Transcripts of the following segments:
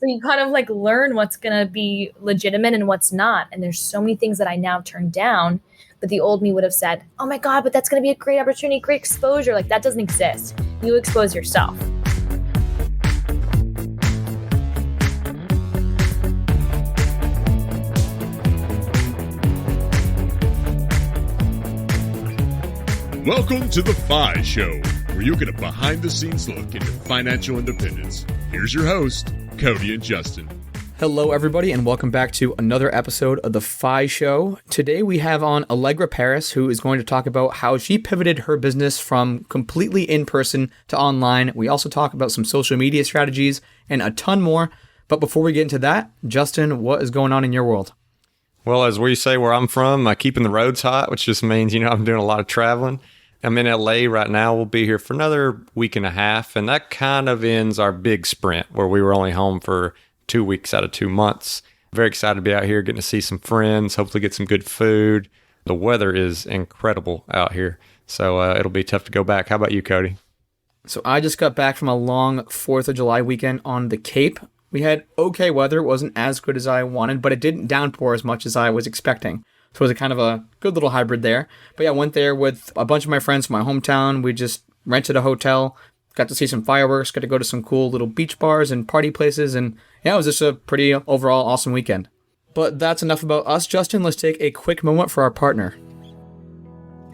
So you kind of like learn what's going to be legitimate and what's not. And there's so many things that I now turn down that the old me would have said, oh my God, but that's going to be a great opportunity, great exposure. Like that doesn't exist. You expose yourself. Welcome to The FI Show, where you'll get a behind-the-scenes look into financial independence. Here's your host, Cody and Justin. Hello, everybody, and welcome back to another episode of The FI Show. Today we have on Allegra Paris, who is going to talk about how she pivoted her business from completely in-person to online. We also talk about some social media strategies and a ton more. But before we get into that, Justin, what is going on in your world? Well, as we say where I'm from, keeping the roads hot, which just means, I'm doing a lot of traveling. I'm in LA right now. We'll be here for another week and a half, and that kind of ends our big sprint where we were only home for 2 weeks out of 2 months. Very excited to be out here, getting to see some friends, hopefully get some good food. The weather is incredible out here, so it'll be tough to go back. How about you, Cody? So I just got back from a long 4th of July weekend on the Cape. We had okay weather. It wasn't as good as I wanted, but it didn't downpour as much as I was expecting. So it was a kind of a good little hybrid there. But yeah, I went there with a bunch of my friends from my hometown. We just rented a hotel, got to see some fireworks, got to go to some cool little beach bars and party places. And yeah, it was just a pretty overall awesome weekend. But that's enough about us, Justin. Let's take a quick moment for our partner.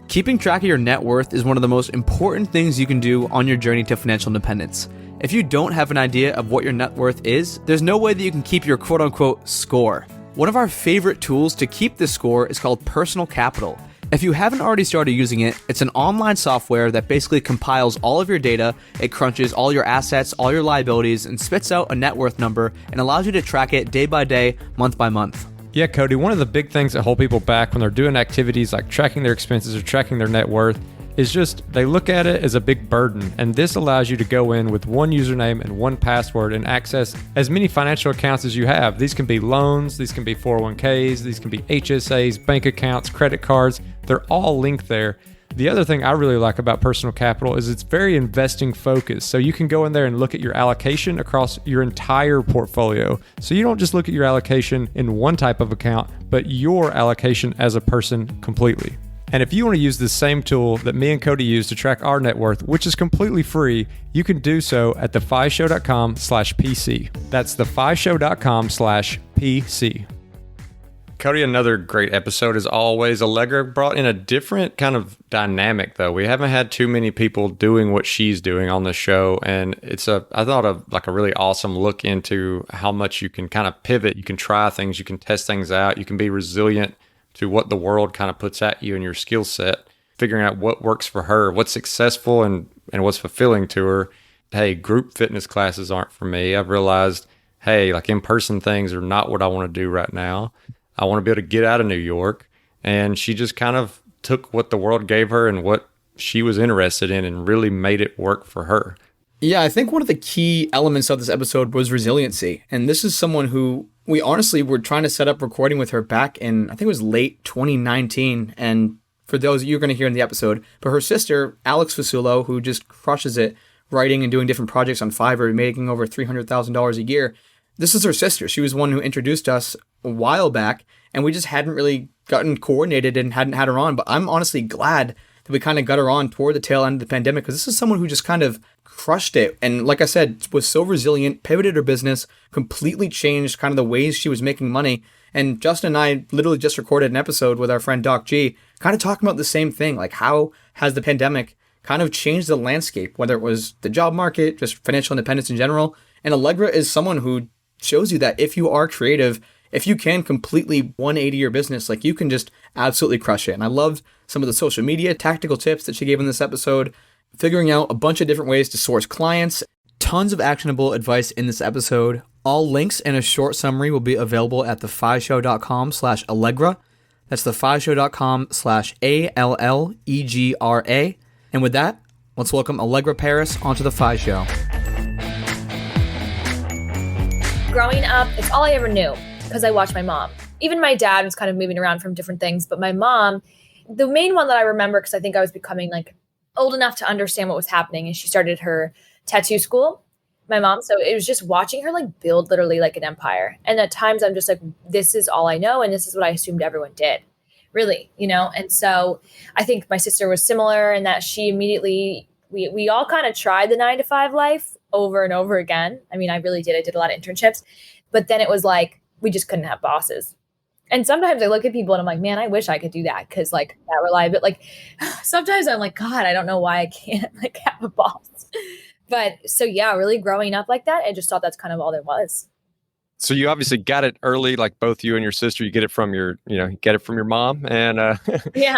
Keeping track of your net worth is one of the most important things you can do on your journey to financial independence. If you don't have an idea of what your net worth is, there's no way that you can keep your quote-unquote score. One of our favorite tools to keep this score is called Personal Capital. If you haven't already started using it, it's an online software that basically compiles all of your data, it crunches all your assets, all your liabilities, and spits out a net worth number and allows you to track it day by day, month by month. Yeah, Cody, one of the big things that hold people back when they're doing activities like tracking their expenses or tracking their net worth is just they look at it as a big burden, and this allows you to go in with one username and one password and access as many financial accounts as you have. These can be loans, these can be 401ks, these can be HSAs, bank accounts, credit cards. They're all linked there. The other thing I really like about Personal Capital is it's very investing focused. So you can go in there and look at your allocation across your entire portfolio. So you don't just look at your allocation in one type of account, but your allocation as a person completely. And if you want to use the same tool that me and Cody use to track our net worth, which is completely free, you can do so at thefishow.com/PC. That's thefishow.com/PC. Cody, another great episode as always. Allegra brought in a different kind of dynamic, though. We haven't had too many people doing what she's doing on the show, and I thought a really awesome look into how much you can kind of pivot. You can try things, you can test things out, you can be resilient to what the world kind of puts at you and your skill set, figuring out what works for her, what's successful and what's fulfilling to her. Hey, group fitness classes aren't for me. I've realized, hey, like in-person things are not what I want to do right now. I want to be able to get out of New York. And she just kind of took what the world gave her and what she was interested in and really made it work for her. Yeah, I think one of the key elements of this episode was resiliency. And this is someone who we honestly were trying to set up recording with her back in, I think it was late 2019. And for those you're going to hear in the episode, but her sister, Alex Fasulo, who just crushes it writing and doing different projects on Fiverr, making over $300,000 a year. This is her sister. She was one who introduced us a while back, and we just hadn't really gotten coordinated and hadn't had her on. But I'm honestly glad that we kind of got her on toward the tail end of the pandemic, because this is someone who just kind of crushed it. And like I said, was so resilient, pivoted her business, completely changed kind of the ways she was making money. And Justin and I literally just recorded an episode with our friend Doc G, kind of talking about the same thing. Like, how has the pandemic kind of changed the landscape, whether it was the job market, just financial independence in general. And Allegra is someone who shows you that if you are creative, if you can completely 180 your business, like you can just absolutely crush it. And I loved some of the social media tactical tips that she gave in this episode, figuring out a bunch of different ways to source clients, tons of actionable advice in this episode. All links and a short summary will be available at thefishow.com/Allegra. That's thefishow.com/ALLEGRA. And with that, let's welcome Allegra Paris onto the FI Show. Growing up, it's all I ever knew because I watched my mom. Even my dad was kind of moving around from different things, but my mom, the main one that I remember, because I think I was becoming like old enough to understand what was happening, and she started her tattoo school. my mom. So it was just watching her like build literally like an empire. And at times I'm just like, this is all I know. And this is what I assumed everyone did, really, you know? And so I think my sister was similar in that she immediately, we all kind of tried the 9 to 5 life over and over again. I mean, I really did. I did a lot of internships, but then it was like, we just couldn't have bosses. And sometimes I look at people and I'm like, man, I wish I could do that. Cause like that reliability, like sometimes I'm like, God, I don't know why I can't like have a boss. But so, yeah, really growing up like that, I just thought that's kind of all there was. So you obviously got it early, like both you and your sister. You get it from your, you get it from your mom, and Yeah.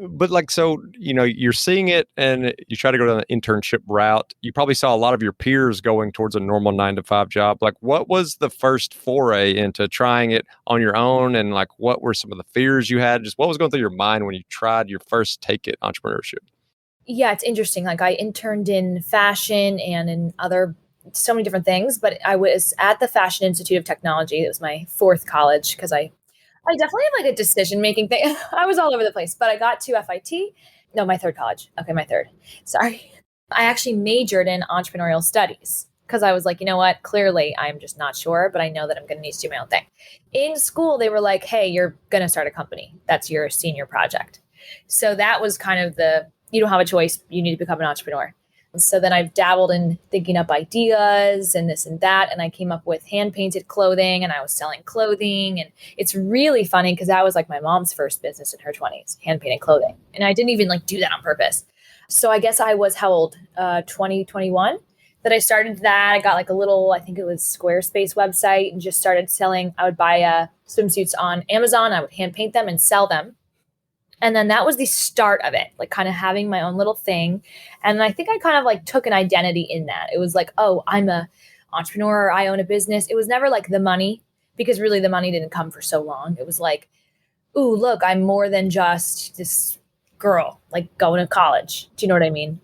but like, so you're seeing it, and you try to go down the internship route. You probably saw a lot of your peers going towards a normal 9 to 5 job. Like, what was the first foray into trying it on your own, and like, what were some of the fears you had? Just what was going through your mind when you tried your first take it entrepreneurship? Yeah, it's interesting. Like I interned in fashion and in so many different things, but I was at the Fashion Institute of Technology. It was my fourth college because I definitely have like a decision-making thing. I was all over the place, but I got to FIT. No, my third college. Okay, my third. Sorry. I actually majored in entrepreneurial studies because I was like, you know what? Clearly, I'm just not sure, but I know that I'm going to need to do my own thing. In school, they were like, hey, you're going to start a company. That's your senior project. So that was kind of you don't have a choice. You need to become an entrepreneur. So then I've dabbled in thinking up ideas and this and that. And I came up with hand-painted clothing, and I was selling clothing. And it's really funny because that was like my mom's first business in her 20s, hand-painted clothing. And I didn't even like do that on purpose. So I guess I was how old? 20, 21 that I started that. I got like a little, I think it was Squarespace website, and just started selling. I would buy swimsuits on Amazon. I would hand paint them and sell them. And then that was the start of it, like kind of having my own little thing. And I think I kind of like took an identity in that. It was like, oh, I'm a entrepreneur. I own a business. It was never like the money, because really the money didn't come for so long. It was like, ooh, look, I'm more than just this girl, like going to college. Do you know what I mean?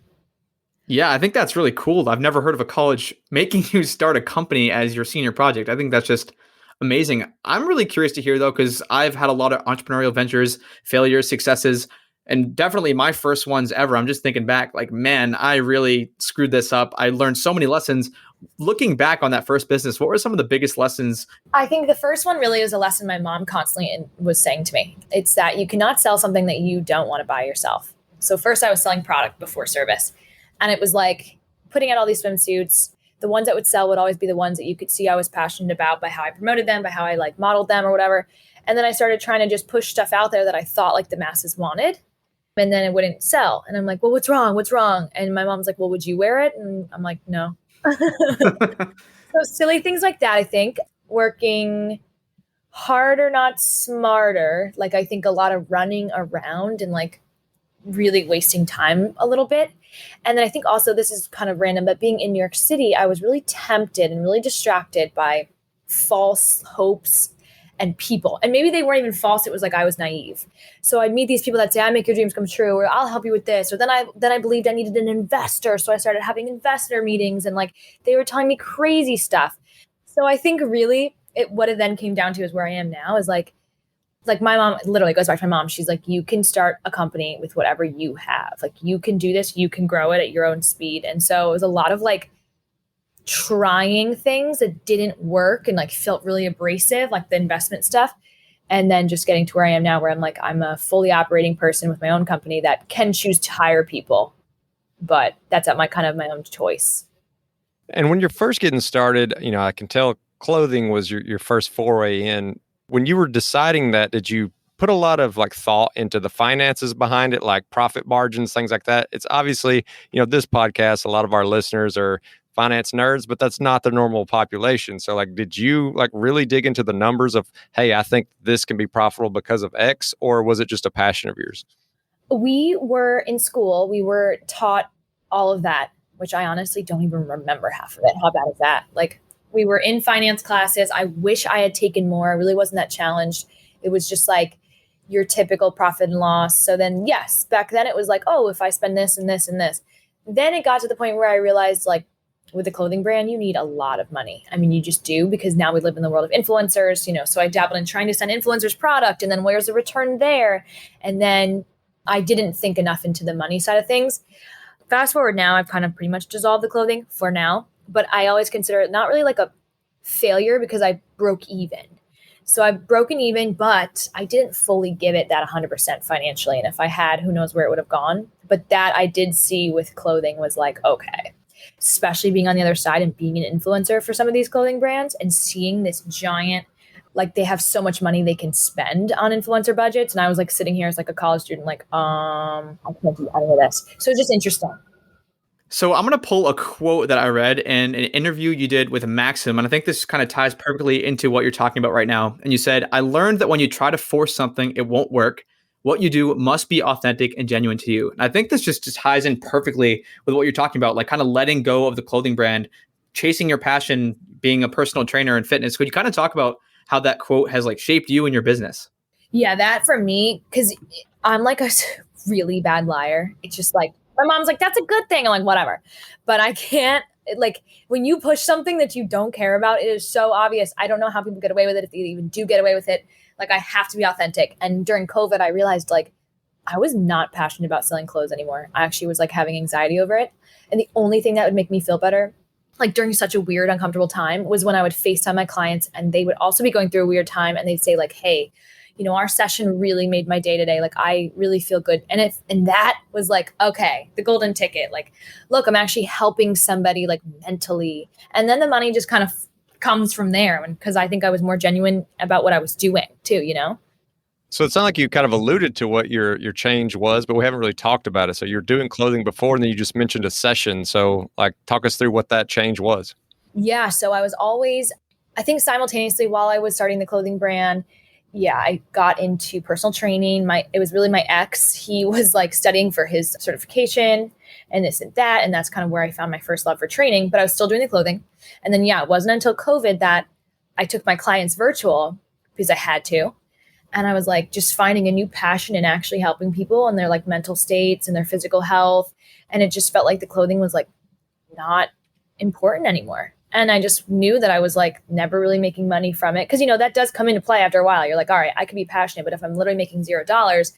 Yeah, I think that's really cool. I've never heard of a college making you start a company as your senior project. I think that's just amazing. I'm really curious to hear, though, because I've had a lot of entrepreneurial ventures, failures, successes, and definitely my first ones ever. I'm just thinking back like, man, I really screwed this up. I learned so many lessons. Looking back on that first business, what were some of the biggest lessons? I think the first one really was a lesson my mom constantly was saying to me. It's that you cannot sell something that you don't want to buy yourself. So first I was selling product before service. And it was like putting out all these swimsuits. The ones that would sell would always be the ones that you could see I was passionate about by how I promoted them, by how I like modeled them or whatever. And then I started trying to just push stuff out there that I thought like the masses wanted. And then it wouldn't sell. And I'm like, well, what's wrong? What's wrong? And my mom's like, well, would you wear it? And I'm like, no. So silly things like that, I think. Working harder, not smarter. Like I think a lot of running around and like really wasting time a little bit. And then I think also, this is kind of random, but being in New York City, I was really tempted and really distracted by false hopes and people. And maybe they weren't even false. It was like I was naive. So I'd meet these people that say, I make your dreams come true, or I'll help you with this. Or then I believed I needed an investor. So I started having investor meetings, and like they were telling me crazy stuff. So I think really what it then came down to is where I am now is like my mom, literally goes back to my mom. She's like, you can start a company with whatever you have. Like you can do this, you can grow it at your own speed. And so it was a lot of like trying things that didn't work and like felt really abrasive, like the investment stuff. And then just getting to where I am now, where I'm like, I'm a fully operating person with my own company that can choose to hire people, but that's at my own choice. And when you're first getting started, I can tell clothing was your first foray in. When you were deciding that, did you put a lot of like thought into the finances behind it, like profit margins, things like that? It's obviously, this podcast, a lot of our listeners are finance nerds, but that's not the normal population. So like, did you like really dig into the numbers of, hey, I think this can be profitable because of X, or was it just a passion of yours? We were in school, we were taught all of that, which I honestly don't even remember half of it. How bad is that? Like, we were in finance classes. I wish I had taken more. I really wasn't that challenged. It was just like your typical profit and loss. So then, yes, back then it was like, oh, if I spend this and this and this. Then it got to the point where I realized like with a clothing brand, you need a lot of money. I mean, you just do, because now we live in the world of influencers, so I dabbled in trying to send influencers product, and then where's the return there? And then I didn't think enough into the money side of things. Fast forward now, I've kind of pretty much dissolved the clothing for now. but I always consider it not really like a failure because I broke even. So I've broken even, but I didn't fully give it that 100% financially. And if I had, who knows where it would have gone. But that I did see with clothing was like, okay, especially being on the other side and being an influencer for some of these clothing brands and seeing this giant, like they have so much money they can spend on influencer budgets. And I was like sitting here as like a college student, like, I can't do any of this. So it's just interesting. So I'm going to pull a quote that I read in an interview you did with Maxim, and I think this kind of ties perfectly into what you're talking about right now. And you said, "I learned that when you try to force something, it won't work. What you do must be authentic and genuine to you." And I think this just ties in perfectly with what you're talking about, like kind of letting go of the clothing brand, chasing your passion, being a personal trainer in fitness. Could you kind of talk about how that quote has like shaped you and your business? Yeah, that for me, because I'm like a really bad liar. It's just like, my mom's like, that's a good thing. I'm like, whatever. But I can't, like, when you push something that you don't care about, it is so obvious. I don't know how people get away with it, if they even do get away with it. Like, I have to be authentic. And during COVID, I realized, like, I was not passionate about selling clothes anymore. I actually was, like, having anxiety over it. And the only thing that would make me feel better, like, during such a weird, uncomfortable time, was when I would FaceTime my clients, and they would also be going through a weird time, and they'd say, like, hey, you know, our session really made my day today. Like, I really feel good. And that was like, okay, the golden ticket. Like, look, I'm actually helping somebody like mentally. And then the money just kind of comes from there. And because I think I was more genuine about what I was doing too, you know? So it sounds like you kind of alluded to what your change was, but we haven't really talked about it. So you're doing clothing before, and then you just mentioned a session. So like, talk us through what that change was. Yeah. So I was always, I think simultaneously while I was starting the clothing brand, yeah, I got into personal training. It was really my ex. He was like studying for his certification and this and that. And that's kind of where I found my first love for training, but I was still doing the clothing. And then, yeah, it wasn't until COVID that I took my clients virtual because I had to. And I was like, just finding a new passion in actually helping people and their like mental states and their physical health. And it just felt like the clothing was like not important anymore. And I just knew that I was like never really making money from it. Cause you know, that does come into play after a while. You're like, all right, I could be passionate, but if I'm literally making $0,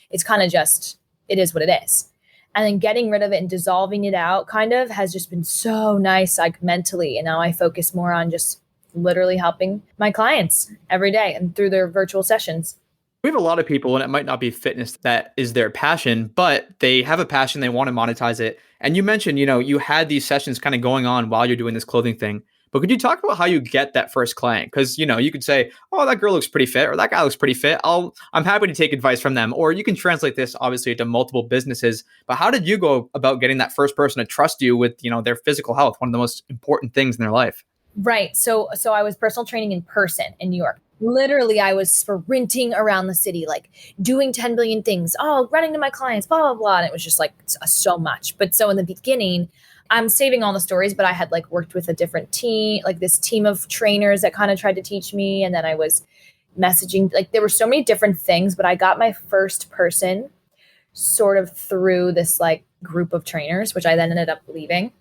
it's kind of just, it is what it is. And then getting rid of it and dissolving it out kind of has just been so nice, like mentally. And now I focus more on just literally helping my clients every day and through their virtual sessions. We have a lot of people, and it might not be fitness that is their passion, but they have a passion, they want to monetize it. And you mentioned, you know, you had these sessions kind of going on while you're doing this clothing thing. But could you talk about how you get that first client? Because, you know, you could say, oh, that girl looks pretty fit, or that guy looks pretty fit. I'm happy to take advice from them. Or you can translate this obviously to multiple businesses. But how did you go about getting that first person to trust you with, you know, their physical health, one of the most important things in their life? Right. So I was personal training in person in New York. Literally, I was sprinting around the city, like doing 10 billion things, running to my clients, blah, blah, blah. And it was just like so much. But so in the beginning, I'm saving all the stories, but I had like worked with a different team, like this team of trainers that kind of tried to teach me. And then I was messaging, like there were so many different things, but I got my first person sort of through this like group of trainers, which I then ended up leaving.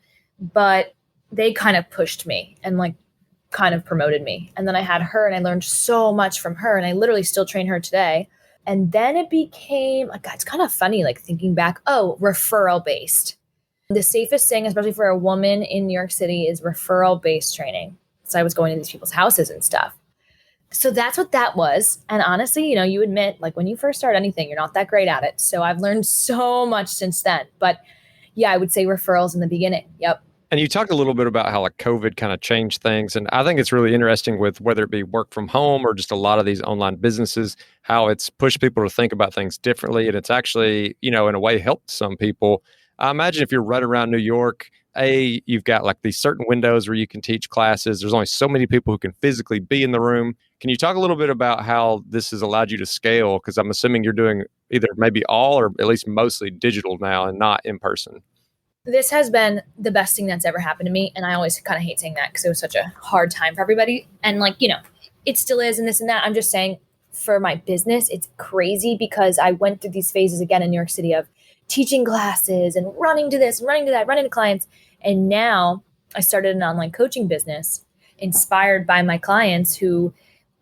But they kind of pushed me and like kind of promoted me. And then I had her and I learned so much from her. And I literally still train her today. And then it became like, it's kind of funny, like thinking back, referral based. The safest thing, especially for a woman in New York City, is referral based training. So I was going to these people's houses and stuff. So that's what that was. And honestly, you know, you admit like when you first start anything, you're not that great at it. So I've learned so much since then. But yeah, I would say referrals in the beginning. Yep. And you talked a little bit about how like COVID kind of changed things. And I think it's really interesting with whether it be work from home or just a lot of these online businesses, how it's pushed people to think about things differently. And it's actually, you know, in a way helped some people. I imagine if you're right around New York, you've got like these certain windows where you can teach classes. There's only so many people who can physically be in the room. Can you talk a little bit about how this has allowed you to scale? Because I'm assuming you're doing either maybe all or at least mostly digital now and not in person. This has been the best thing that's ever happened to me. And I always kind of hate saying that because it was such a hard time for everybody. And like, you know, it still is and this and that. I'm just saying for my business, it's crazy because I went through these phases again in New York City of teaching classes and running to this, running to that, running to clients. And now I started an online coaching business inspired by my clients who,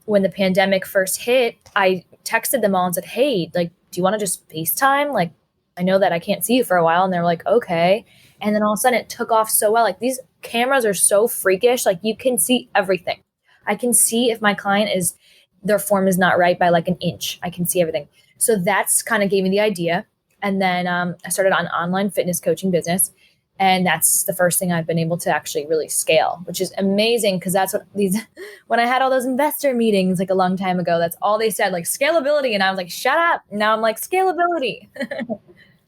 when the pandemic first hit, I texted them all and said, hey, like, do you want to just FaceTime? Like, I know that I can't see you for a while. And they're like, okay. And then all of a sudden it took off so well. Like cameras are so freakish. Like you can see everything. I can see if my client their form is not right by like an inch. I can see everything. So that's kind of gave me the idea. And then I started an online fitness coaching business. And that's the first thing I've been able to actually really scale, which is amazing because that's when I had all those investor meetings like a long time ago, that's all they said, like scalability. And I was like, shut up. Now I'm like scalability.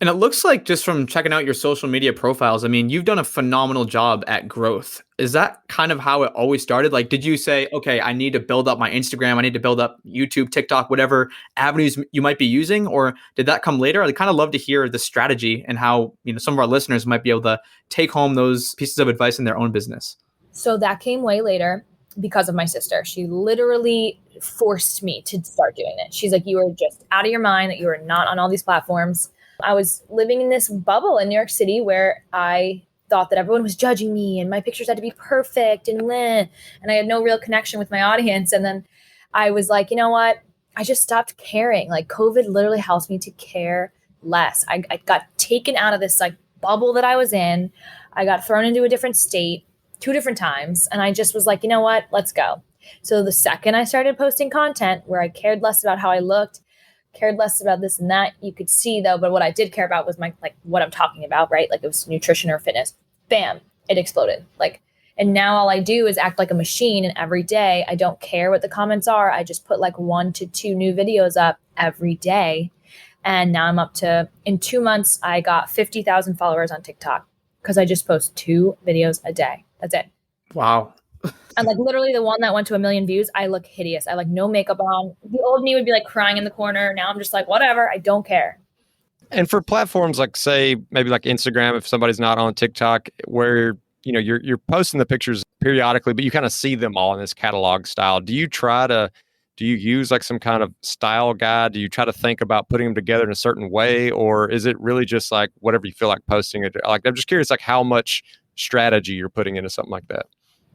And it looks like just from checking out your social media profiles, I mean, you've done a phenomenal job at growth. Is that kind of how it always started? Like, did you say, okay, I need to build up my Instagram, I need to build up YouTube, TikTok, whatever avenues you might be using? Or did that come later? I'd kind of love to hear the strategy and how, some of our listeners might be able to take home those pieces of advice in their own business. So that came way later because of my sister. She literally forced me to start doing it. She's like, you are just out of your mind, that you are not on all these platforms. I was living in this bubble in New York City where I thought that everyone was judging me and my pictures had to be perfect and I had no real connection with my audience. And then I was like, you know what? I just stopped caring. Like COVID literally helps me to care less. I got taken out of this like bubble that I was in. I got thrown into a different state 2 different times. And I just was like, you know what? Let's go. So the second I started posting content where I cared less about how I looked, cared less about this and that, you could see though, but what I did care about was my, like what I'm talking about, right? Like it was nutrition or fitness. Bam, it exploded. And now all I do is act like a machine. And every day I don't care what the comments are. I just put like 1 to 2 new videos up every day. And now I'm up to, in 2 months, I got 50,000 followers on TikTok because I just post 2 videos a day. That's it. Wow. And like literally the one that went to 1 million views, I look hideous. I like no makeup on. The old me would be like crying in the corner. Now I'm just like, whatever. I don't care. And for platforms like, say, maybe like Instagram, if somebody's not on TikTok, where you're posting the pictures periodically, but you kind of see them all in this catalog style. Do you use like some kind of style guide? Do you try to think about putting them together in a certain way, or is it really just like whatever you feel like posting it? Like, I'm just curious, like how much strategy you're putting into something like that.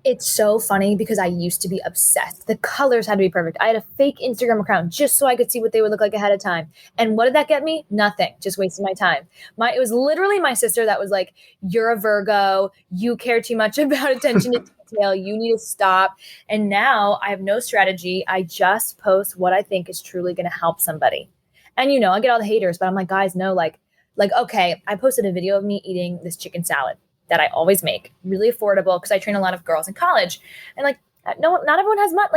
It's so funny because I used to be obsessed. The colors had to be perfect. I had a fake Instagram account just so I could see what they would look like ahead of time. And what did that get me? Nothing. Just wasting my time. It was literally my sister that was like, you're a Virgo. You care too much about attention to detail. You need to stop. And now I have no strategy. I just post what I think is truly going to help somebody. And I get all the haters, but I'm like, guys, no, like, okay, I posted a video of me eating this chicken salad that I always make, really affordable because I train a lot of girls in college. And like, no, not everyone has much,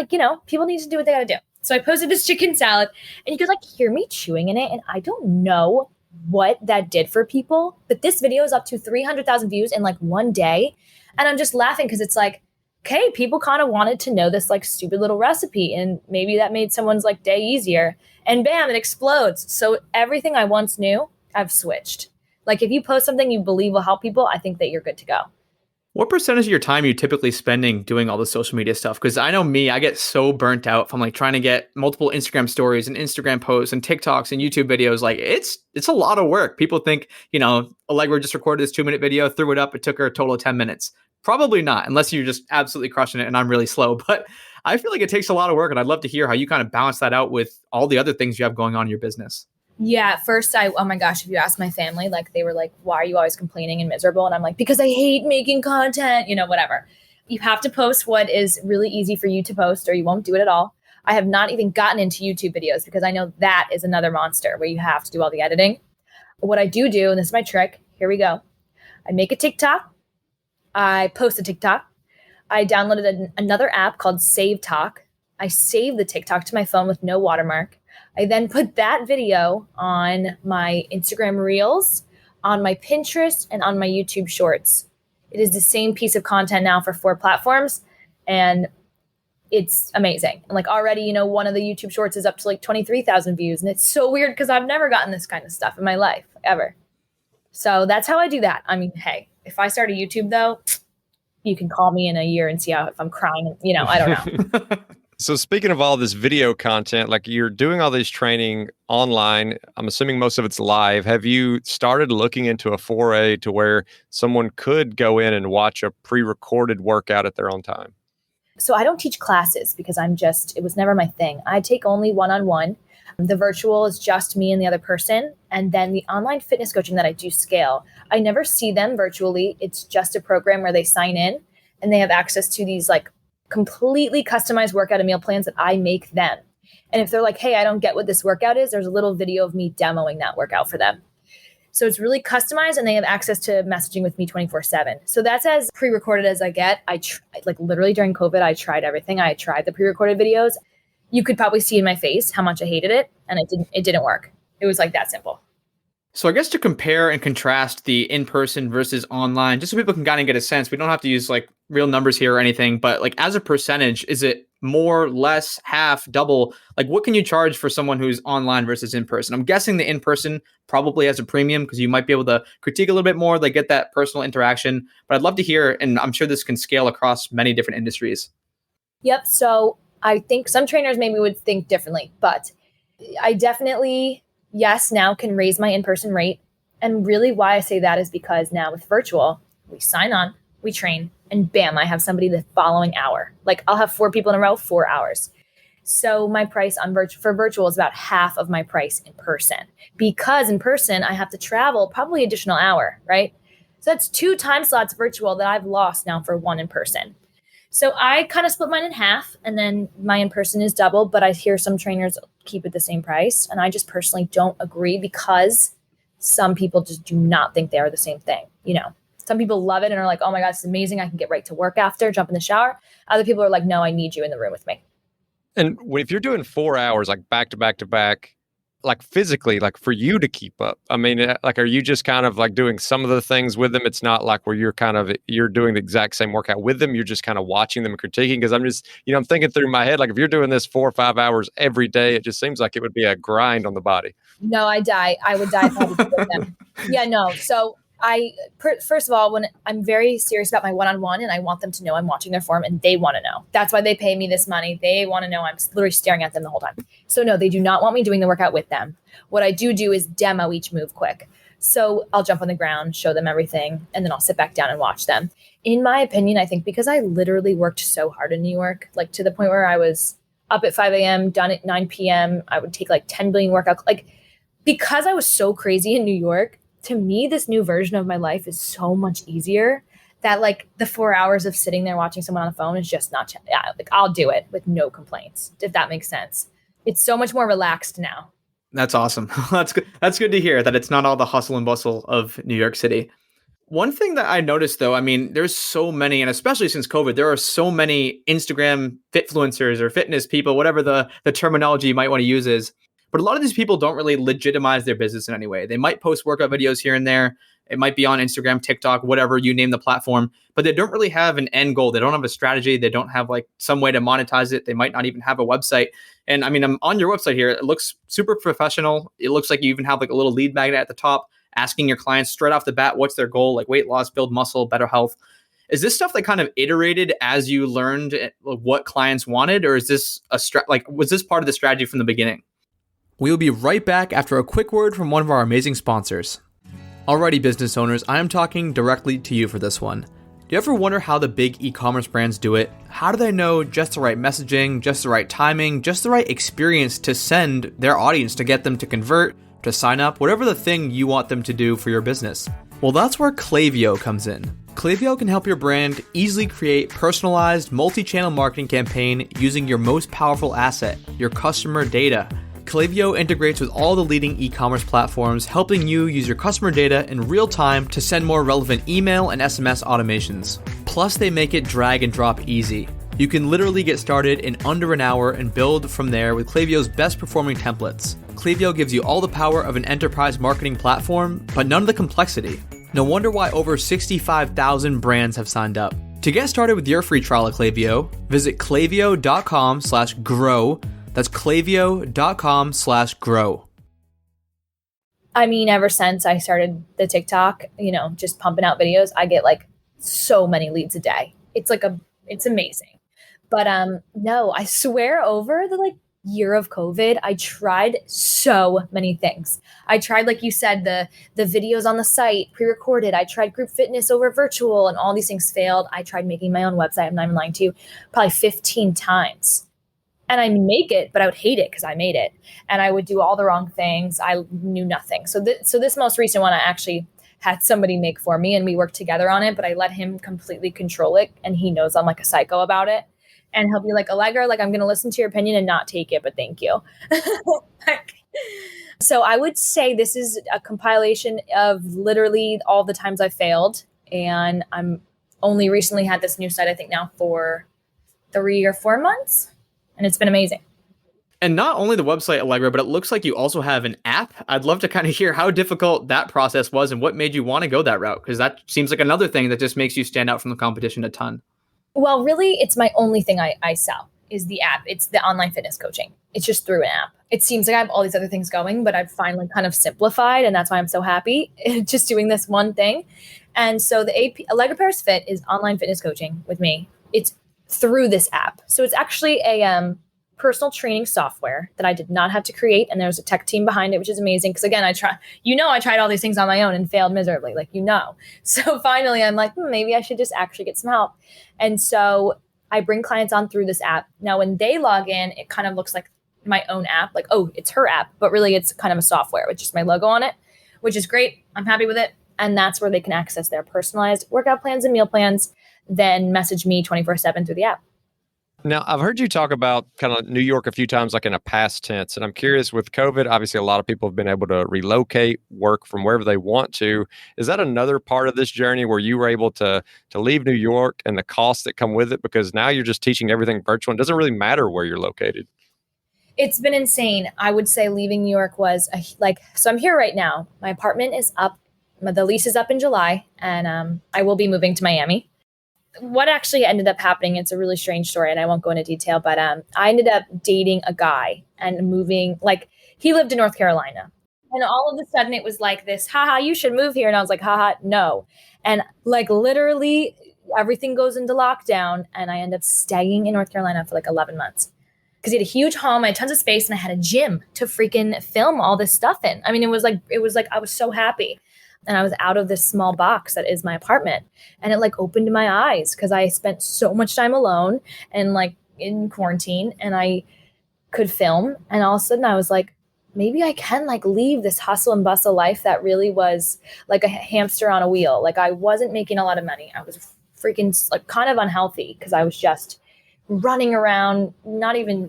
people need to do what they got to do. So I posted this chicken salad and you could like hear me chewing in it. And I don't know what that did for people, but this video is up to 300,000 views in like 1 day. And I'm just laughing because it's like, okay, people kind of wanted to know this like stupid little recipe. And maybe that made someone's like day easier and bam, it explodes. So everything I once knew, I've switched. Like if you post something you believe will help people, I think that you're good to go. What percentage of your time are you typically spending doing all the social media stuff? Because I know me, I get so burnt out from like trying to get multiple Instagram stories and Instagram posts and TikToks and YouTube videos. Like it's a lot of work. People think, Allegra just recorded this 2-minute video, threw it up. It took her a total of 10 minutes. Probably not, unless you're just absolutely crushing it and I'm really slow. But I feel like it takes a lot of work and I'd love to hear how you kind of balance that out with all the other things you have going on in your business. Yeah, at first oh my gosh, if you ask my family, like they were like, why are you always complaining and miserable? And I'm like, because I hate making content, whatever. You have to post what is really easy for you to post or you won't do it at all. I have not even gotten into YouTube videos because I know that is another monster where you have to do all the editing. What I do, and this is my trick, here we go. I make a TikTok. I post a TikTok. I downloaded another app called Save Talk. I save the TikTok to my phone with no watermark. I then put that video on my Instagram Reels, on my Pinterest, and on my YouTube Shorts. It is the same piece of content now for 4 platforms, and it's amazing. And like already, one of the YouTube Shorts is up to like 23,000 views, and it's so weird because I've never gotten this kind of stuff in my life, ever. So that's how I do that. I mean, hey, if I start a YouTube, though, you can call me in a year and see if I'm crying, I don't know. So speaking of all this video content, like you're doing all this training online, I'm assuming most of it's live. Have you started looking into a foray to where someone could go in and watch a pre-recorded workout at their own time? So I don't teach classes because it was never my thing. I take only one-on-one. The virtual is just me and the other person. And then the online fitness coaching that I do scale, I never see them virtually. It's just a program where they sign in and they have access to these like completely customized workout and meal plans that I make them. And if they're like, hey, I don't get what this workout is, there's a little video of me demoing that workout for them. So it's really customized and they have access to messaging with me 24/7. So that's as pre-recorded as I get. Like literally during COVID, I tried everything. I tried the pre-recorded videos. You could probably see in my face how much I hated it, and it didn't work. It was like that simple. So I guess to compare and contrast the in-person versus online, just so people can kind of get a sense, we don't have to use like real numbers here or anything, but like as a percentage, is it more, less, half, double? Like what can you charge for someone who's online versus in-person? I'm guessing the in-person probably has a premium because you might be able to critique a little bit more, like get that personal interaction. But I'd love to hear, and I'm sure this can scale across many different industries. Yep. So I think some trainers maybe would think differently, but I definitely, yes, now can raise my in-person rate. And really why I say that is because now with virtual, we sign on, we train, and bam, I have somebody the following hour. Like I'll have 4 people in a row, 4 hours. So my price for virtual is about half of my price in person, because in person I have to travel probably additional hour, right? So that's 2 time slots virtual that I've lost now for 1 in person. So I kind of split mine in half, and then my in-person is double, but I hear some trainers keep it the same price. And I just personally don't agree because some people just do not think they are the same thing. You know, some people love it and are like, oh my God, it's amazing. I can get right to work after, jump in the shower. Other people are like, no, I need you in the room with me. And if you're doing 4 hours, like back to back to back, like physically, like for you to keep up, I mean, like, are you just kind of like doing some of the things with them? It's not like where you're doing the exact same workout with them. You're just kind of watching them and critiquing. Cause I'm just, I'm thinking through my head, like if you're doing this 4 or 5 hours every day, it just seems like it would be a grind on the body. No, I would die if I had to do with them. Yeah, no. So first of all, when I'm very serious about my one-on-one and I want them to know I'm watching their form and they want to know. That's why they pay me this money. They want to know I'm literally staring at them the whole time. So no, they do not want me doing the workout with them. What I do is demo each move quick. So I'll jump on the ground, show them everything, and then I'll sit back down and watch them. In my opinion, I think because I literally worked so hard in New York, like to the point where I was up at 5 a.m., done at 9 p.m. I would take like 10 billion workouts. Like because I was so crazy in New York, to me, this new version of my life is so much easier that like the 4 hours of sitting there watching someone on the phone is just not, like I'll do it with no complaints, if that makes sense. It's so much more relaxed now. That's awesome. That's good. That's good to hear that it's not all the hustle and bustle of New York City. One thing that I noticed though, I mean, there's so many, and especially since COVID, there are so many Instagram fitfluencers or fitness people, whatever the terminology you might want to use is. But a lot of these people don't really legitimize their business in any way. They might post workout videos here and there. It might be on Instagram, TikTok, whatever you name the platform, but they don't really have an end goal. They don't have a strategy. They don't have like some way to monetize it. They might not even have a website. And I mean, I'm on your website here. It looks super professional. It looks like you even have like a little lead magnet at the top asking your clients straight off the bat, what's their goal? Like weight loss, build muscle, better health. Is this stuff that kind of iterated as you learned what clients wanted? Or is this was this part of the strategy from the beginning? We will be right back after a quick word from one of our amazing sponsors. Alrighty, business owners, I am talking directly to you for this one. Do you ever wonder how the big e-commerce brands do it? How do they know just the right messaging, just the right timing, just the right experience to send their audience to get them to convert, to sign up, whatever the thing you want them to do for your business? Well, that's where Klaviyo comes in. Klaviyo can help your brand easily create personalized multi-channel marketing campaign using your most powerful asset, your customer data. Klaviyo integrates with all the leading e-commerce platforms, helping you use your customer data in real time to send more relevant email and SMS automations. Plus, they make it drag and drop easy. You can literally get started in under an hour and build from there with Klaviyo's best performing templates. Klaviyo gives you all the power of an enterprise marketing platform, but none of the complexity. No wonder why over 65,000 brands have signed up. To get started with your free trial of Klaviyo, visit klaviyo.com/grow. That's klaviyo.com/grow. I mean, ever since I started the TikTok, just pumping out videos, I get like so many leads a day. It's amazing. But no, I swear over the like year of COVID, I tried so many things. I tried, like you said, the videos on the site, pre-recorded. I tried group fitness over virtual, and all these things failed. I tried making my own website, I'm not even lying to you, probably 15 times. And I make it, but I would hate it because I made it. And I would do all the wrong things. I knew nothing. So this most recent one, I actually had somebody make for me, and we worked together on it, but I let him completely control it. And he knows I'm like a psycho about it. And he'll be like, Allegra, like, I'm going to listen to your opinion and not take it, but thank you. So I would say this is a compilation of literally all the times I failed. And I'm only recently had this new site, I think now for 3 or 4 months. And it's been amazing. And not only the website, Allegra, but it looks like you also have an app. I'd love to kind of hear how difficult that process was and what made you want to go that route, because that seems like another thing that just makes you stand out from the competition a ton. Well, really, it's my only thing I sell is the app. It's the online fitness coaching. It's just through an app. It seems like I have all these other things going, but I've finally kind of simplified, and that's why I'm so happy just doing this one thing. And so the Allegra Paris Fit is online fitness coaching with me. It's through this app. So it's actually a personal training software that I did not have to create. And there's a tech team behind it, which is amazing. Because again, I tried all these things on my own and failed miserably, So finally I'm like, maybe I should just actually get some help. And so I bring clients on through this app. Now, when they log in, it kind of looks like my own app, like, oh, it's her app, but really it's kind of a software with just my logo on it, which is great. I'm happy with it. And that's where they can access their personalized workout plans and meal plans, then message me 24/7 through the app. Now, I've heard you talk about kind of New York a few times, like in a past tense. And I'm curious, with COVID, obviously a lot of people have been able to relocate, work from wherever they want to. Is that another part of this journey where you were able to leave New York and the costs that come with it? Because now you're just teaching everything virtual. It doesn't really matter where you're located. It's been insane. I would say leaving New York was so I'm here right now. My apartment is up. The lease is up in July, and I will be moving to Miami. What actually ended up happening, it's a really strange story, and I won't go into detail, but I ended up dating a guy and moving, he lived in North Carolina. And all of a sudden it was like this, haha, you should move here. And I was like, haha, no. And literally everything goes into lockdown, and I end up staying in North Carolina for 11 months. Because he had a huge home, I had tons of space, and I had a gym to freaking film all this stuff in. I mean, it was like I was so happy. And I was out of this small box that is my apartment. And it opened my eyes, because I spent so much time alone and in quarantine, and I could film. And all of a sudden I was like, maybe I can leave this hustle and bustle life that really was like a hamster on a wheel. I wasn't making a lot of money. I was freaking kind of unhealthy, because I was just running around, not even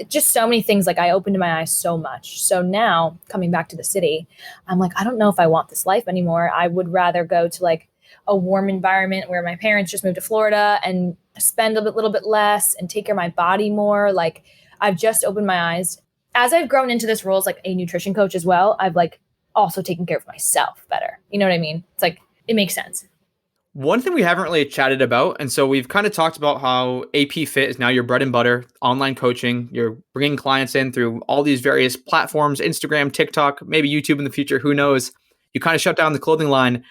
just so many things. I opened my eyes so much. So now coming back to the city, I'm like, I don't know if I want this life anymore. I would rather go to a warm environment where my parents just moved to Florida and spend a little bit less and take care of my body more. I've just opened my eyes. As I've grown into this role as a nutrition coach as well, I've also taken care of myself better. You know what I mean? It's it makes sense. One thing we haven't really chatted about, and so we've kind of talked about how AP Fit is now your bread and butter, online coaching. You're bringing clients in through all these various platforms, Instagram, TikTok, maybe YouTube in the future, who knows? You kind of shut down the clothing line.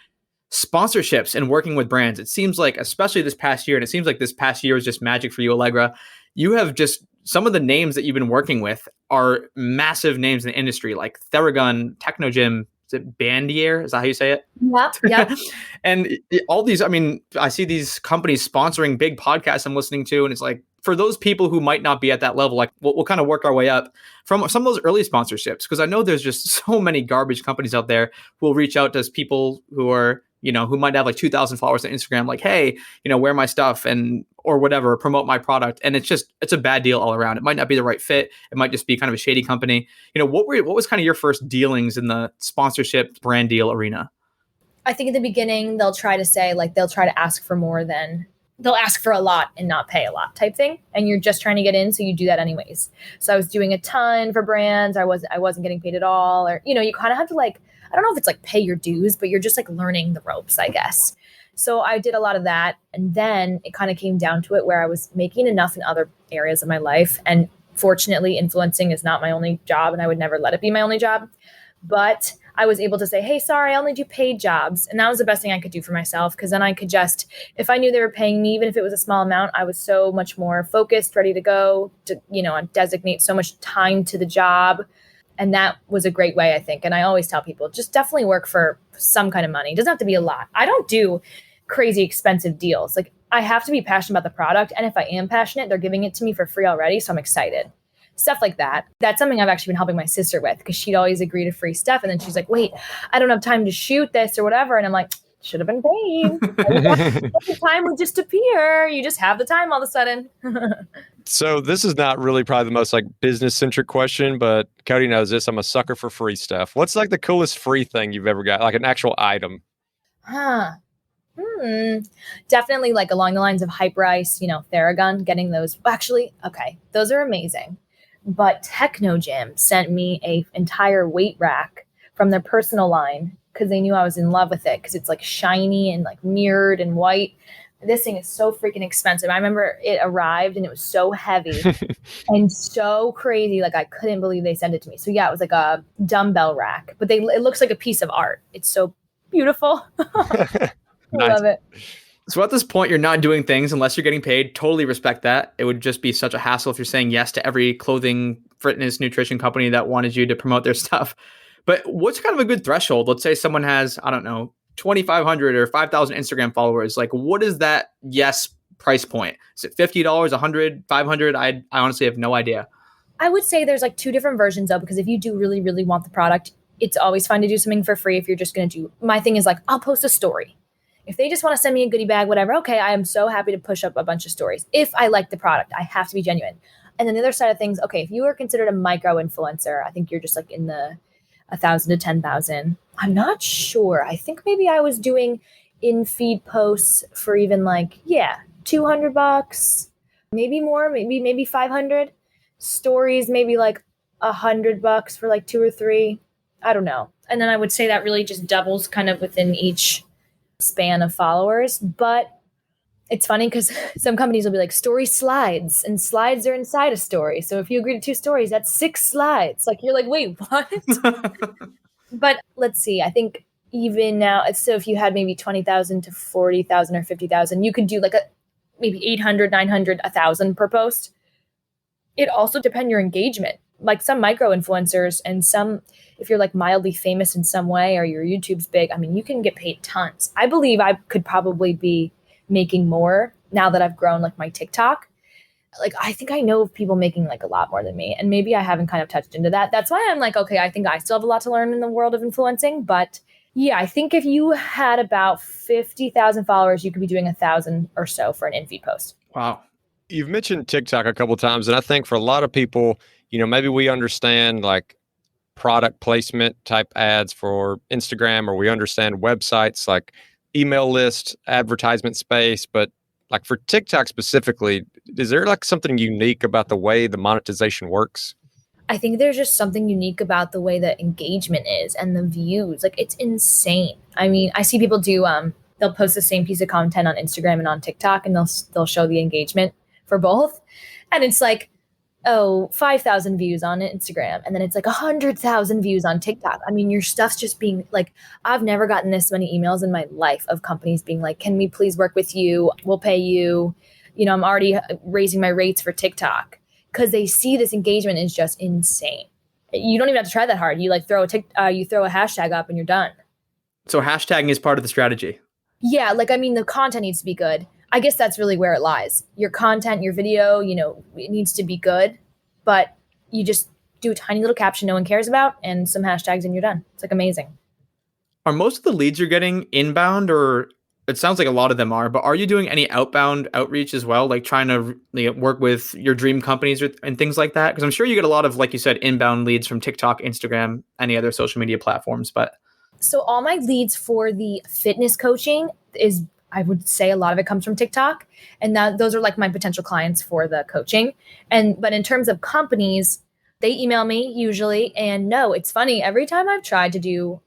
Sponsorships and working with brands. It seems like, especially this past year, and it seems like this past year was just magic for you, Allegra. You have just, some of the names that you've been working with are massive names in the industry, like Theragun, Technogym, is it Bandier? Is that how you say it? Yep. And all these, I see these companies sponsoring big podcasts I'm listening to, and it's for those people who might not be at that level, we'll kind of work our way up from some of those early sponsorships, because I know there's just so many garbage companies out there who will reach out to people who are, who might have 2,000 followers on Instagram, hey, wear my stuff or whatever, promote my product. And it's a bad deal all around. It might not be the right fit. It might just be kind of a shady company. What was kind of your first dealings in the sponsorship brand deal arena? I think in the beginning, they'll try to say, they'll try to ask for more than, they'll ask for a lot and not pay a lot type thing. And you're just trying to get in. So you do that anyways. So I was doing a ton for brands. I wasn't getting paid at all. Or, you kind of have to I don't know if it's pay your dues, but you're just learning the ropes, I guess. So I did a lot of that. And then it kind of came down to it where I was making enough in other areas of my life. And fortunately, influencing is not my only job, and I would never let it be my only job. But I was able to say, hey, sorry, I only do paid jobs. And that was the best thing I could do for myself, because then I could just, if I knew they were paying me, even if it was a small amount, I was so much more focused, ready to go, to, designate so much time to the job. And that was a great way, I think. And I always tell people, just definitely work for some kind of money. It doesn't have to be a lot. I don't do crazy expensive deals. Like, I have to be passionate about the product. And if I am passionate, they're giving it to me for free already. So I'm excited. Stuff like that. That's something I've actually been helping my sister with, because she'd always agree to free stuff. And then she's like, wait, I don't have time to shoot this or whatever. And I'm like, should have been paid. The time would just appear. You just have the time all of a sudden. So this is not really probably the most like business centric question, but Cody knows this. I'm a sucker for free stuff. What's like the coolest free thing you've ever got? Like an actual item? Definitely like along the lines of Hyperice, Theragun, getting those. Actually, okay, those are amazing. But Technogym sent me a entire weight rack from their personal line, because they knew I was in love with it, because it's like shiny and like mirrored and white. This thing is so freaking expensive. I remember it arrived and it was so heavy and so crazy. Like, I couldn't believe they sent it to me. So yeah, it was like a dumbbell rack, but it looks like a piece of art. It's so beautiful. I love it. So at this point, you're not doing things unless you're getting paid. Totally respect that. It would just be such a hassle if you're saying yes to every clothing, fitness, nutrition company that wanted you to promote their stuff. But what's kind of a good threshold? Let's say someone has, I don't know, 2,500 or 5,000 Instagram followers. Like, what is that yes price point? Is it $50, $100, $500? I honestly have no idea. I would say there's like two different versions, though, because if you do really, really want the product, it's always fine to do something for free. If you're just going to do, my thing is like, I'll post a story. If they just want to send me a goodie bag, whatever, okay, I am so happy to push up a bunch of stories. If I like the product, I have to be genuine. And then the other side of things, okay, if you are considered a micro influencer, I think you're just like in the 1,000 to 10,000. I'm not sure. I think maybe I was doing in-feed posts for even like, $200, maybe more, maybe 500. Stories, maybe like $100 for like 2 or 3. I don't know. And then I would say that really just doubles kind of within each span of followers. But it's funny because some companies will be like story slides, and slides are inside a story. So if you agree to 2 stories, that's 6 slides. Like, you're like, wait, what? But let's see. I think even now, so if you had maybe 20,000 to 40,000 or 50,000, you could do like maybe 800, 900, 1,000 per post. It also depends on your engagement. Like some micro influencers and some, if you're like mildly famous in some way or your YouTube's big, I mean, you can get paid tons. I believe I could probably be making more now that I've grown like my TikTok. Like, I think I know of people making like a lot more than me, and maybe I haven't kind of touched into that. That's why I'm like, okay, I think I still have a lot to learn in the world of influencing. But yeah, I think if you had about 50,000 followers, you could be doing 1,000 or so for an in-feed post. Wow. You've mentioned TikTok a couple of times, and I think for a lot of people, maybe we understand like product placement type ads for Instagram, or we understand websites like email list, advertisement space, but like for TikTok specifically, is there like something unique about the way the monetization works? I think there's just something unique about the way the engagement is and the views. Like, it's insane. I mean, I see people do, they'll post the same piece of content on Instagram and on TikTok, and they'll show the engagement for both. And it's like, 5,000 views on Instagram. And then it's like 100,000 views on TikTok. I mean, your stuff's just being like, I've never gotten this many emails in my life of companies being like, can we please work with you? We'll pay you. I'm already raising my rates for TikTok, because they see this engagement is just insane. You don't even have to try that hard. You like throw a hashtag up and you're done. So hashtagging is part of the strategy. Yeah. Like, I mean, the content needs to be good. I guess that's really where it lies. Your content, your video, it needs to be good, but you just do a tiny little caption no one cares about and some hashtags and you're done. It's like amazing. Are most of the leads you're getting inbound, or it sounds like a lot of them are, but are you doing any outbound outreach as well? Like trying to work with your dream companies and things like that? Because I'm sure you get a lot of, like you said, inbound leads from TikTok, Instagram, any other social media platforms, but. So all my leads for the fitness coaching is, I would say a lot of it comes from TikTok, and those are like my potential clients for the coaching. But in terms of companies, they email me usually. And no, it's funny. Every time I've tried to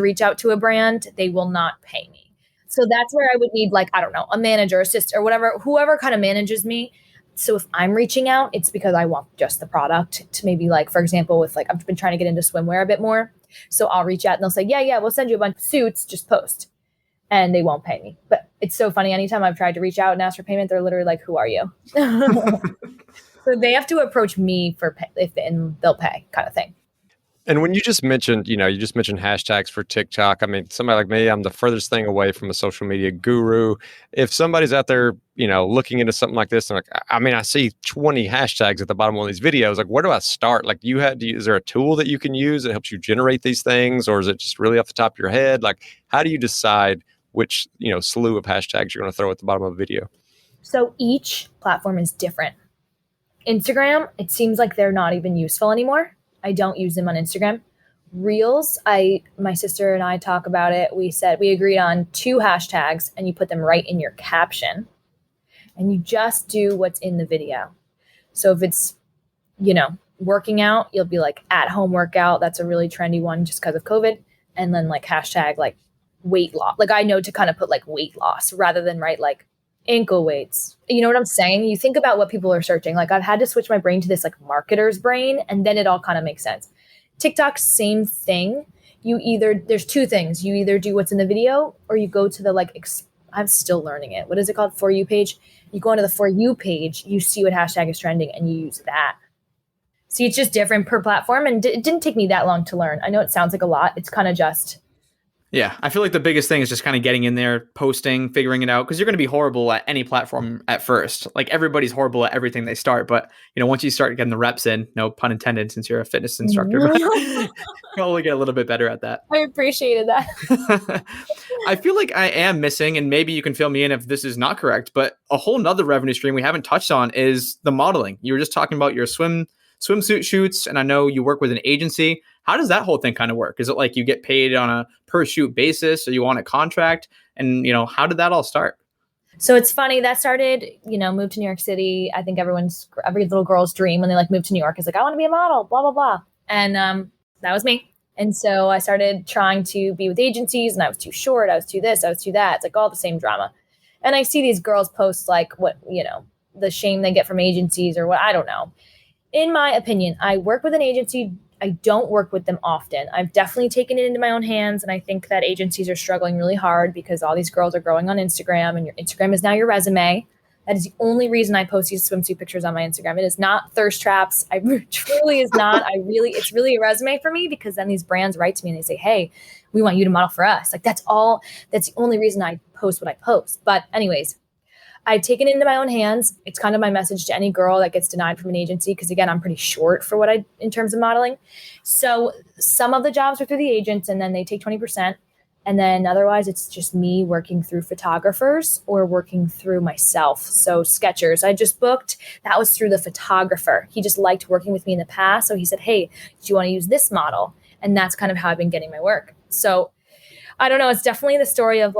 reach out to a brand, they will not pay me. So that's where I would need like, I don't know, a manager, assistant, or whatever, whoever kind of manages me. So if I'm reaching out, it's because I want just the product to maybe like, for example, with like, I've been trying to get into swimwear a bit more. So I'll reach out and they'll say, yeah, we'll send you a bunch of suits, just post. And they won't pay me. But it's so funny. Anytime I've tried to reach out and ask for payment, they're literally like, who are you? So they have to approach me for pay, and they'll pay, kind of thing. And when you just mentioned, hashtags for TikTok. I mean, somebody like me, I'm the furthest thing away from a social media guru. If somebody's out there, looking into something like this, and I see 20 hashtags at the bottom of one of these videos. Like, where do I start? Like, is there a tool that you can use that helps you generate these things, or is it just really off the top of your head? Like, how do you decide which, slew of hashtags you're going to throw at the bottom of a video? So each platform is different. Instagram, it seems like they're not even useful anymore. I don't use them on Instagram. Reels, my sister and I talk about it. We agreed on 2 hashtags and you put them right in your caption and you just do what's in the video. So if it's, working out, you'll be like at home workout. That's a really trendy one just because of COVID. And then like hashtag like weight loss. Like I know to kind of put like weight loss rather than write like ankle weights. You know what I'm saying? You think about what people are searching. Like I've had to switch my brain to this like marketer's brain and then it all kind of makes sense. TikTok, same thing. There's 2 things. You either do what's in the video or you go to the I'm still learning it. What is it called? For You page. You go into the For You page, you see what hashtag is trending and you use that. See, it's just different per platform and it didn't take me that long to learn. I know it sounds like a lot. It's kind of just Yeah, I feel like the biggest thing is just kind of getting in there, posting, figuring it out, because you're going to be horrible at any platform at first. Like everybody's horrible at everything they start, but once you start getting the reps in, no pun intended, since you're a fitness instructor, you'll probably get a little bit better at that. I appreciated that. I feel like I am missing, and maybe you can fill me in if this is not correct, but a whole nother revenue stream we haven't touched on is the modeling. You were just talking about your swimsuit shoots, and I know you work with an agency. How does that whole thing kind of work? Is it like you get paid on a per shoot basis, or you want a contract? And, how did that all start? So it's funny that started, moved to New York City. I think every little girl's dream when they move to New York is like, I want to be a model, blah, blah, blah. And that was me. And so I started trying to be with agencies and I was too short. I was too this, I was too that. It's like all the same drama. And I see these girls post what, the shame they get from agencies or what, I don't know. In my opinion, I work with an agency. I don't work with them often. I've definitely taken it into my own hands. And I think that agencies are struggling really hard because all these girls are growing on Instagram and your Instagram is now your resume. That is the only reason I post these swimsuit pictures on my Instagram. It is not thirst traps. Truly is not. It's really a resume for me because then these brands write to me and they say, hey, we want you to model for us. Like that's the only reason I post what I post. But anyways, I've taken it into my own hands. It's kind of my message to any girl that gets denied from an agency. Cause again, I'm pretty short for in terms of modeling. So some of the jobs are through the agents and then they take 20%. And then otherwise it's just me working through photographers or working through myself. So Skechers, I just booked, that was through the photographer. He just liked working with me in the past. So he said, hey, do you want to use this model? And that's kind of how I've been getting my work. So I don't know. It's definitely the story of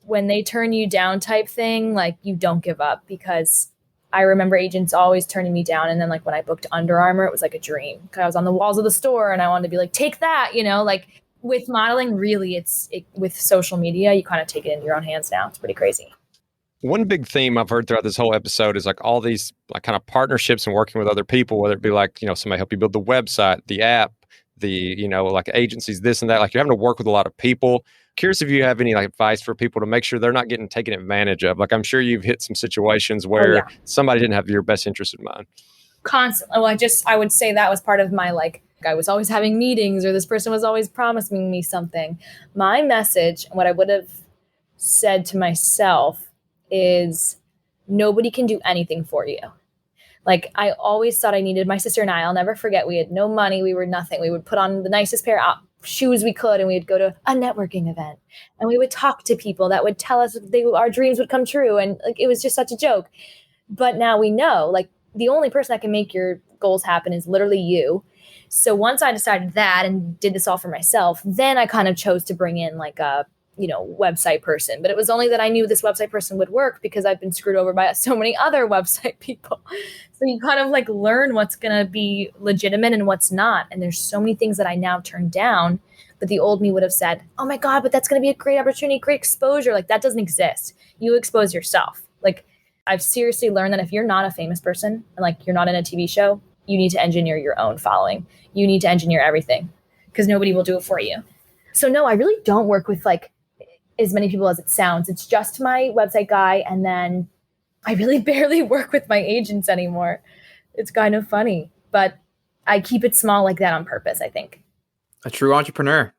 when they turn you down type thing, you don't give up because I remember agents always turning me down. And then when I booked Under Armour, it was like a dream because I was on the walls of the store and I wanted to be take that, with modeling, really with social media, you kind of take it into your own hands now. It's pretty crazy. One big theme I've heard throughout this whole episode is all these kind of partnerships and working with other people, whether it be somebody help you build the website, the app, the, agencies, this and that, you're having to work with a lot of people. Curious if you have any advice for people to make sure they're not getting taken advantage of. I'm sure you've hit some situations where somebody didn't have your best interest in mind. Constantly. Well, I would say that was part of my I was always having meetings or this person was always promising me something. My message, what I would have said to myself is nobody can do anything for you. I always thought I needed my sister and I'll never forget. We had no money. We were nothing. We would put on the nicest pair of shoes we could and we'd go to a networking event and we would talk to people that would tell us our dreams would come true. And it was just such a joke. But now we know the only person that can make your goals happen is literally you. So once I decided that and did this all for myself, then I kind of chose to bring in a website person. But it was only that I knew this website person would work because I've been screwed over by so many other website people. So you kind of learn what's going to be legitimate and what's not. And there's so many things that I now turn down, but the old me would have said, oh my God, but that's going to be a great opportunity, great exposure. That doesn't exist. You expose yourself. I've seriously learned that if you're not a famous person and you're not in a TV show, you need to engineer your own following. You need to engineer everything. because nobody will do it for you. So no, I really don't work with like as many people as it sounds. It's just my website guy. And then I really barely work with my agents anymore. It's kind of funny, but I keep it small like that on purpose, I think. A true entrepreneur.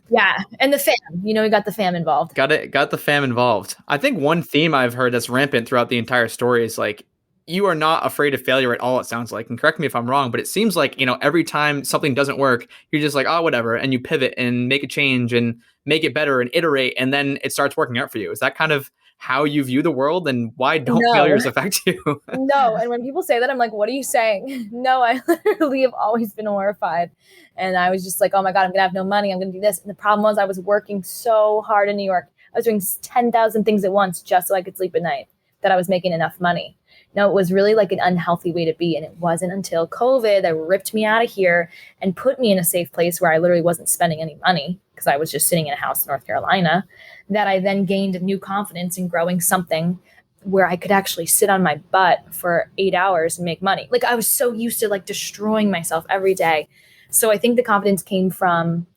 Yeah. And the fam, we got the fam involved. Got the fam involved. I think one theme I've heard that's rampant throughout the entire story is like, you are not afraid of failure at all, it sounds like. And correct me if I'm wrong, but it seems like, every time something doesn't work, you're just like, oh, whatever. And you pivot and make a change and make it better and iterate. And then it starts working out for you. Is that kind of how you view the world, and why don't failures affect you? No. And when people say that, I'm like, what are you saying? No, I literally have always been horrified. And I was just like, oh my God, I'm going to have no money. I'm going to do this. And the problem was I was working so hard in New York. I was doing 10,000 things at once just so I could sleep at night, that I was making enough money. No, it was really like an unhealthy way to be. And it wasn't until COVID that ripped me out of here and put me in a safe place where I literally wasn't spending any money, because I was just sitting in a house in North Carolina, that I then gained a new confidence in growing something where I could actually sit on my butt for 8 hours and make money. Like, I was so used to like destroying myself every day. So I think the confidence came from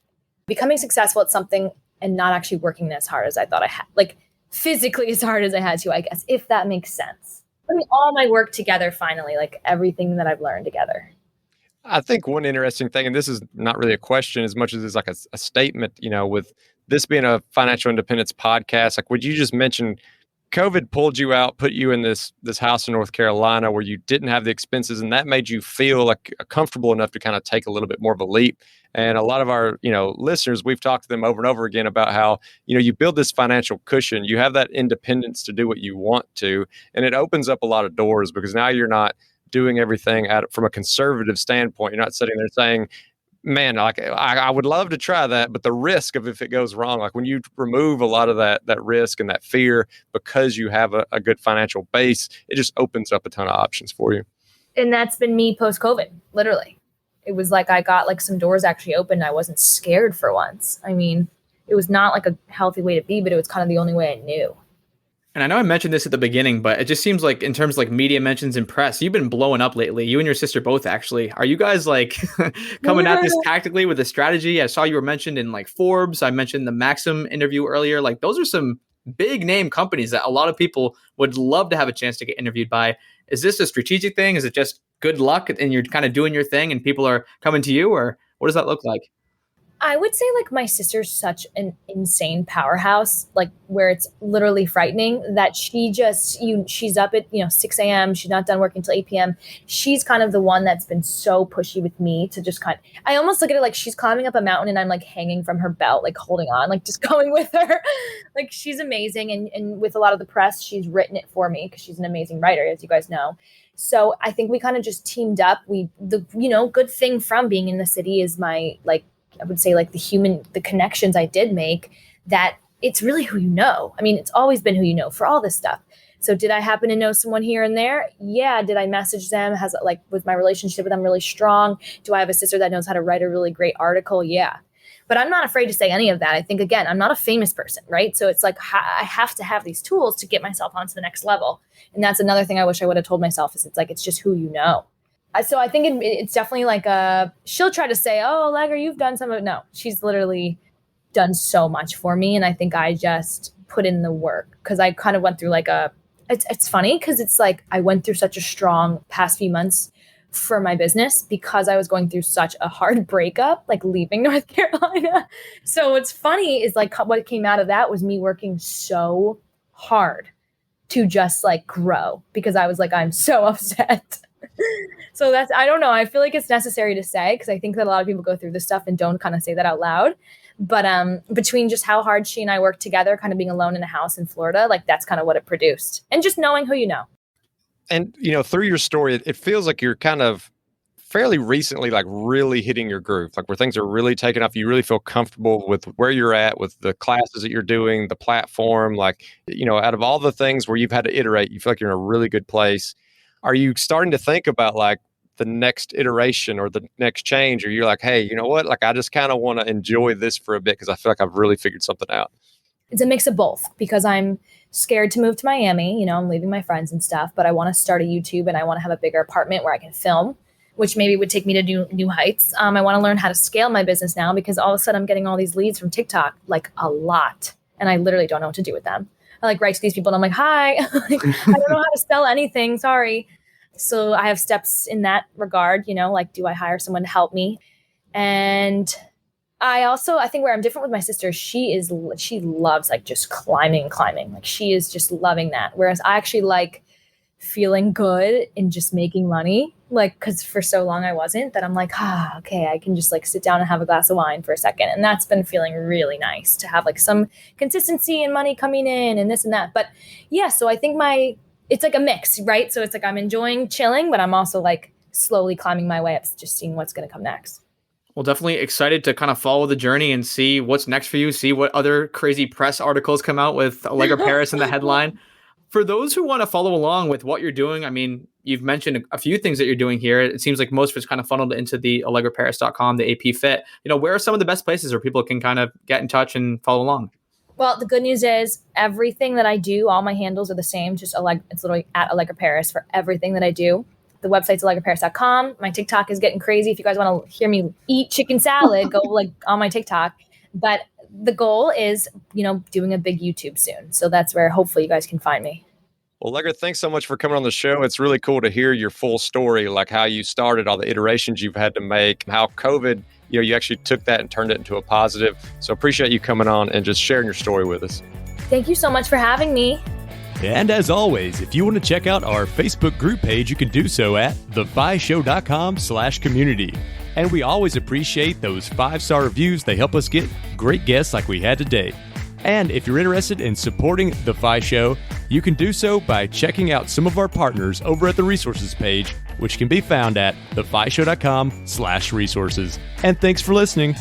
becoming successful at something and not actually working as hard as I thought I had, like physically as hard as I had to, I guess, if that makes sense. Putting all my work together finally, like everything that I've learned together. I think one interesting thing, and this is not really a question as much as it's like a statement, with this being a financial independence podcast, like, would you just mention COVID pulled you out, put you in this house in North Carolina where you didn't have the expenses, and that made you feel like comfortable enough to kind of take a little bit more of a leap. And a lot of our, listeners, we've talked to them over and over again about how, you build this financial cushion, you have that independence to do what you want to, and it opens up a lot of doors, because now you're not doing everything from a conservative standpoint. You're not sitting there saying, man, like I would love to try that, but the risk of if it goes wrong, like when you remove a lot of that risk and that fear because you have a good financial base, it just opens up a ton of options for you. And that's been me post-COVID, literally. It was like I got like some doors actually open. I wasn't scared for once. I mean, it was not like a healthy way to be, but it was kind of the only way I knew. And I know I mentioned this at the beginning, but it just seems like in terms of like media mentions and press, you've been blowing up lately. You and your sister both, actually. Are you guys like coming at this tactically with a strategy? I saw you were mentioned in like Forbes. I mentioned the Maxim interview earlier. Like, those are some big name companies that a lot of people would love to have a chance to get interviewed by. Is this a strategic thing? Is it just good luck and you're kind of doing your thing and people are coming to you, or what does that look like? I would say like my sister's such an insane powerhouse, like where it's literally frightening that she's up at 6 a.m. She's not done working until 8 p.m. She's kind of the one that's been so pushy with me to just I almost look at it like she's climbing up a mountain and I'm like hanging from her belt, like holding on, like just going with her. Like, she's amazing. And with a lot of the press, she's written it for me because she's an amazing writer, as you guys know. So I think we kind of just teamed up. The good thing from being in the city is my, like, I would say like the connections I did make, that it's really who you know. I mean, it's always been who you know for all this stuff. So did I happen to know someone here and there? Yeah. Did I message them? Was my relationship with them really strong? Do I have a sister that knows how to write a really great article? Yeah. But I'm not afraid to say any of that. I think, again, I'm not a famous person, right? So it's like I have to have these tools to get myself onto the next level. And that's another thing I wish I would have told myself, is it's like, it's just who you know. So I think it's definitely like she'll try to say, oh, Allegra, you've done some of it. No, she's literally done so much for me. And I think I just put in the work, because I kind of went through like it's funny because it's like I went through such a strong past few months for my business because I was going through such a hard breakup, like leaving North Carolina. So what's funny is like what came out of that was me working so hard to just like grow, because I was like, I'm so upset. So I don't know. I feel like it's necessary to say, because I think that a lot of people go through this stuff and don't kind of say that out loud. But between just how hard she and I worked together, kind of being alone in a house in Florida, like that's kind of what it produced. And just knowing who you know. And, through your story, it feels like you're kind of fairly recently, like really hitting your groove, like where things are really taking off. You really feel comfortable with where you're at, with the classes that you're doing, the platform, like, out of all the things where you've had to iterate, you feel like you're in a really good place. Are you starting to think about like the next iteration or the next change? Or you're like, hey, you know what? Like, I just kind of want to enjoy this for a bit because I feel like I've really figured something out. It's a mix of both, because I'm scared to move to Miami. I'm leaving my friends and stuff, but I want to start a YouTube and I want to have a bigger apartment where I can film. which maybe would take me to new heights. I want to learn how to scale my business now because all of a sudden I'm getting all these leads from TikTok, like a lot. And I literally don't know what to do with them. I like write to these people and I'm like, hi, I don't know how to sell anything. Sorry. So I have steps in that regard, like, do I hire someone to help me? And I think where I'm different with my sister, she loves like just climbing. Like she is just loving that. Whereas I actually like feeling good and just making money. Like, cause for so long I wasn't, that I'm like, okay, I can just like sit down and have a glass of wine for a second. And that's been feeling really nice to have like some consistency and money coming in and this and that. But yeah, so I think it's like a mix, right? So it's like, I'm enjoying chilling, but I'm also like slowly climbing my way up, just seeing what's going to come next. Well, definitely excited to kind of follow the journey and see what's next for you, see what other crazy press articles come out with Allegra Paris in the headline. For those who want to follow along with what you're doing, I mean, you've mentioned a few things that you're doing here. It seems like most of it's kind of funneled into the AllegraParis.com, the AP Fit. Where are some of the best places where people can kind of get in touch and follow along? Well, the good news is everything that I do, all my handles are the same. It's literally at Allegra Paris for everything that I do. The website's AllegraParis.com. My TikTok is getting crazy. If you guys want to hear me eat chicken salad, go like on my TikTok. But the goal is, doing a big YouTube soon. So that's where hopefully you guys can find me. Well, Allegra, thanks so much for coming on the show. It's really cool to hear your full story, like how you started, all the iterations you've had to make, how COVID, you actually took that and turned it into a positive. So appreciate you coming on and just sharing your story with us. Thank you so much for having me. And as always, if you want to check out our Facebook group page, you can do so at thefishow.com/community. And we always appreciate those 5-star reviews. They help us get great guests like we had today. And if you're interested in supporting The Fi Show, you can do so by checking out some of our partners over at the resources page, which can be found at thefishow.com/resources. And thanks for listening.